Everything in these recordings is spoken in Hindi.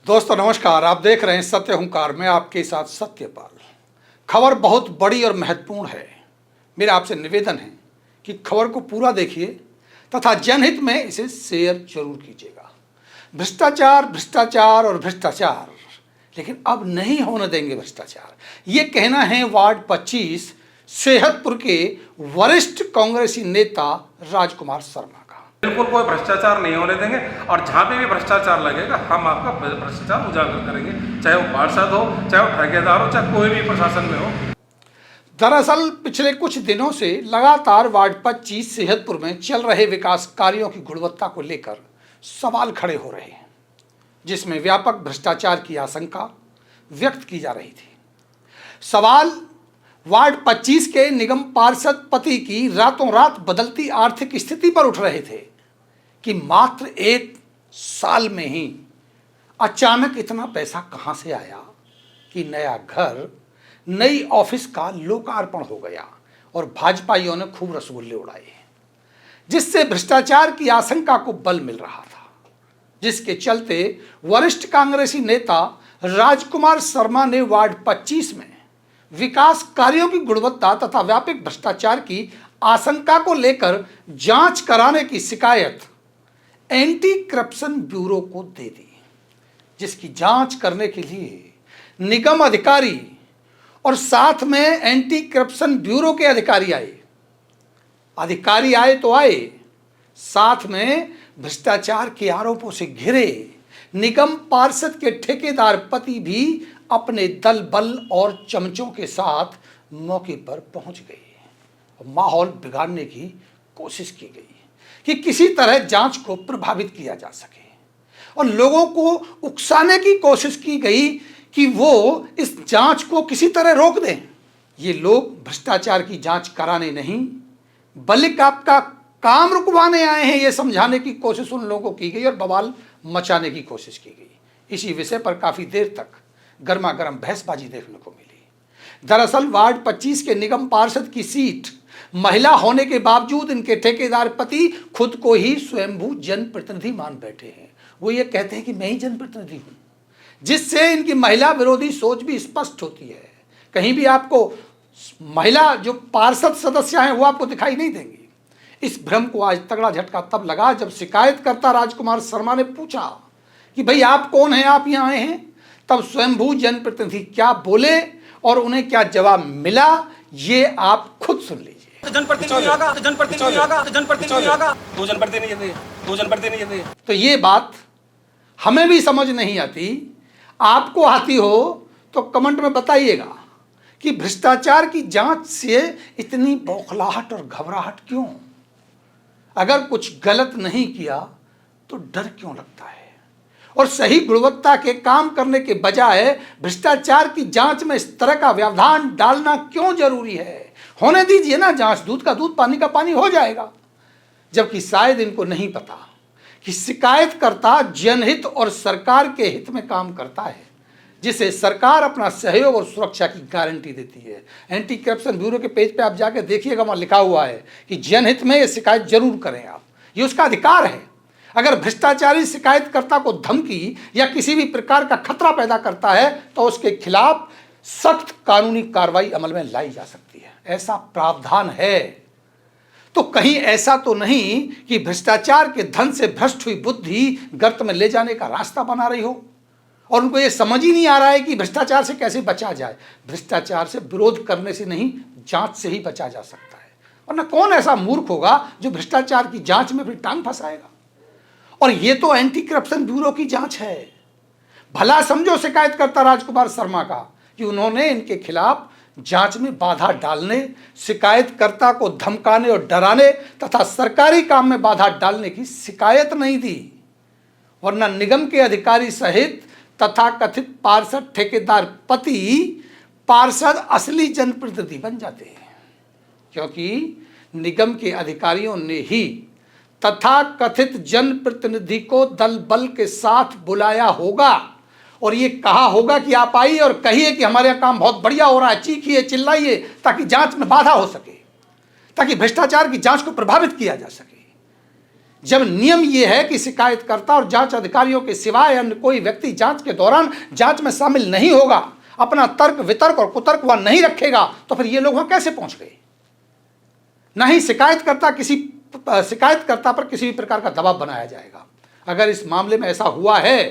दोस्तों नमस्कार, आप देख रहे हैं सत्य हुंकार में आपके साथ सत्यपाल। खबर बहुत बड़ी और महत्वपूर्ण है। मेरा आपसे निवेदन है कि खबर को पूरा देखिए तथा जनहित में इसे शेयर जरूर कीजिएगा। भ्रष्टाचार भ्रष्टाचार और भ्रष्टाचार, लेकिन अब नहीं होने देंगे भ्रष्टाचार, ये कहना है वार्ड 25 सेहतपुर के वरिष्ठ कांग्रेसी नेता राजकुमार शर्मा का। बिल्कुल कोई भ्रष्टाचार नहीं होने देंगे और जहाँ पे भी भ्रष्टाचार लगेगा हम आपका भ्रष्टाचार उजागर करेंगे, चाहे वो पार्षद हो, चाहे वो ठेकेदार हो, चाहे कोई भी प्रशासन में हो। दरअसल पिछले कुछ दिनों से लगातार वार्ड 25 सेहतपुर में चल रहे विकास कार्यों की गुणवत्ता को लेकर सवाल खड़े हो रहे हैं, जिसमें व्यापक भ्रष्टाचार की आशंका व्यक्त की जा रही थी। सवाल वार्ड 25 के निगम पार्षद पति की रातों रात बदलती आर्थिक स्थिति पर उठ रहे थे कि मात्र 1 साल में ही अचानक इतना पैसा कहां से आया कि नया घर, नई ऑफिस का लोकार्पण हो गया और भाजपाइयों ने खूब रसगुल्ले उड़ाए, जिससे भ्रष्टाचार की आशंका को बल मिल रहा था, जिसके चलते वरिष्ठ कांग्रेसी नेता राजकुमार शर्मा ने वार्ड 25 में विकास कार्यों की गुणवत्ता तथा व्यापक भ्रष्टाचार की आशंका को लेकर जांच कराने की शिकायत एंटी करप्शन ब्यूरो को दे दी, जिसकी जांच करने के लिए निगम अधिकारी और साथ में एंटी करप्शन ब्यूरो के अधिकारी आए। अधिकारी आए तो आए, साथ में भ्रष्टाचार के आरोपों से घिरे निगम पार्षद के ठेकेदार पति भी अपने दल बल और चमचों के साथ मौके पर पहुंच गए और माहौल बिगाड़ने की कोशिश की गई कि किसी तरह जांच को प्रभावित किया जा सके और लोगों को उकसाने की कोशिश की गई कि वो इस जांच को किसी तरह रोक दें। ये लोग भ्रष्टाचार की जांच कराने नहीं बल्कि आपका काम रुकवाने आए हैं, ये समझाने की कोशिश उन लोगों को की गई और बवाल मचाने की कोशिश की गई। इसी विषय पर काफी देर तक गर्मा गर्म बहसबाजी देखने को मिली। दरअसल वार्ड 25 के निगम पार्षद की सीट महिला होने के बावजूद इनके ठेकेदार पति खुद को ही स्वयंभू जनप्रतिनिधि मान बैठे हैं। वो ये कहते हैं कि मैं ही जनप्रतिनिधि हूं, जिससे इनकी महिला विरोधी सोच भी स्पष्ट होती है। कहीं भी आपको महिला जो पार्षद सदस्य हैं वो आपको दिखाई नहीं देंगी। इस भ्रम को आज तगड़ा झटका तब लगा जब शिकायतकर्ता राजकुमार शर्मा ने पूछा कि भाई आप कौन हैं, आप यहाँ आए हैं। तब स्वयंभू जनप्रतिनिधि क्या बोले और उन्हें क्या जवाब मिला, ये आप खुद सुन लीजिए। तो ये बात हमें भी समझ नहीं आती, आपको आती हो तो कमेंट में बताइएगा कि भ्रष्टाचार की जांच से इतनी बौखलाहट और घबराहट क्यों? अगर कुछ गलत नहीं किया तो डर क्यों लगता है? और सही गुणवत्ता के काम करने के बजाय भ्रष्टाचार की जांच में इस तरह का व्यवधान डालना क्यों जरूरी है? होने दीजिए ना जांच, दूध का दूध पानी का पानी हो जाएगा। जबकि शायद इनको नहीं पता कि शिकायतकर्ता जनहित और सरकार के हित में काम करता है, जिसे सरकार अपना सहयोग और सुरक्षा की गारंटी देती है। एंटी करप्शन ब्यूरो के पेज पे आप जाकर देखिएगा, वहां लिखा हुआ है कि जनहित में ये शिकायत जरूर करें आप, ये उसका अधिकार है। अगर भ्रष्टाचारी शिकायतकर्ता को धमकी या किसी भी प्रकार का खतरा पैदा करता है तो उसके खिलाफ सख्त कानूनी कार्रवाई अमल में लाई जा सकती है, ऐसा प्रावधान है। तो कहीं ऐसा तो नहीं कि भ्रष्टाचार के धन से भ्रष्ट हुई बुद्धि गर्त में ले जाने का रास्ता बना रही हो और उनको ये समझ ही नहीं आ रहा है कि भ्रष्टाचार से कैसे बचा जाए। भ्रष्टाचार से विरोध करने से नहीं, जांच से ही बचा जा सकता है। वरना कौन ऐसा मूर्ख होगा जो भ्रष्टाचार की जांच में फिर टांग फंसाएगा? और ये तो एंटी करप्शन ब्यूरो की जांच है। भला समझो शिकायतकर्ता राजकुमार शर्मा का कि उन्होंने इनके खिलाफ जांच में बाधा डालने, शिकायतकर्ता को धमकाने और डराने तथा सरकारी काम में बाधा डालने की शिकायत नहीं दी, वरना निगम के अधिकारी सहित तथा कथित पार्षद ठेकेदार पति पार्षद असली जनप्रतिनिधि बन जाते हैं, क्योंकि निगम के अधिकारियों ने ही तथा कथित जनप्रतिनिधि को दल बल के साथ बुलाया होगा और ये कहा होगा कि आप आइए और कहिए कि हमारे यहाँ काम बहुत बढ़िया हो रहा है, चीखिए चिल्लाइए ताकि जांच में बाधा हो सके, ताकि भ्रष्टाचार की जांच को प्रभावित किया जा सके। जब नियम यह है कि शिकायतकर्ता और जांच अधिकारियों के सिवाय अन्य कोई व्यक्ति जांच के दौरान जांच में शामिल नहीं होगा, अपना तर्क वितर्क और कुतर्क वह नहीं रखेगा, तो फिर ये लोग वहां कैसे पहुंच गए? ना ही शिकायतकर्ता पर किसी भी प्रकार का दबाव बनाया जाएगा। अगर इस मामले में ऐसा हुआ है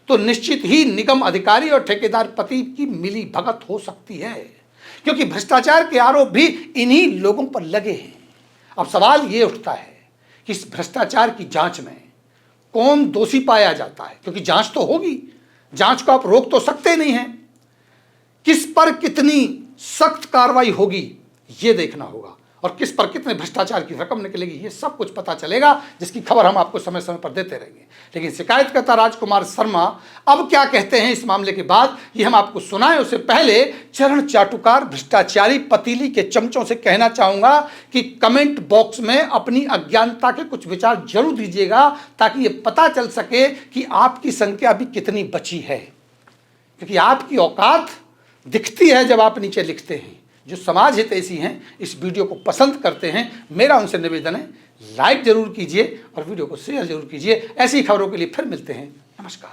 तो निश्चित ही निगम अधिकारी और ठेकेदार पति की मिली भगत हो सकती है, क्योंकि भ्रष्टाचार के आरोप भी इन्हीं लोगों पर लगे हैं। अब सवाल ये उठता है कि इस भ्रष्टाचार की जांच में कौन दोषी पाया जाता है, क्योंकि जांच तो होगी, जांच को आप रोक तो सकते नहीं हैं। किस पर कितनी सख्त कार्रवाई होगी ये देखना होगा, और किस पर कितने भ्रष्टाचार की रकम निकलेगी ये सब कुछ पता चलेगा, जिसकी खबर हम आपको समय समय पर देते रहेंगे। लेकिन शिकायतकर्ता राजकुमार शर्मा अब क्या कहते हैं इस मामले के बाद, ये हम आपको सुनाएं उससे पहले चरण चाटुकार भ्रष्टाचारी पतीली के चमचों से कहना चाहूंगा कि कमेंट बॉक्स में अपनी अज्ञानता के कुछ विचार जरूर दीजिएगा, ताकि ये पता चल सके कि आपकी संख्या भी कितनी बची है, क्योंकि आपकी औकात दिखती है जब आप नीचे लिखते हैं। जो समाज हितैषी हैं इस वीडियो को पसंद करते हैं, मेरा उनसे निवेदन है लाइक जरूर कीजिए और वीडियो को शेयर जरूर कीजिए। ऐसी खबरों के लिए फिर मिलते हैं। नमस्कार।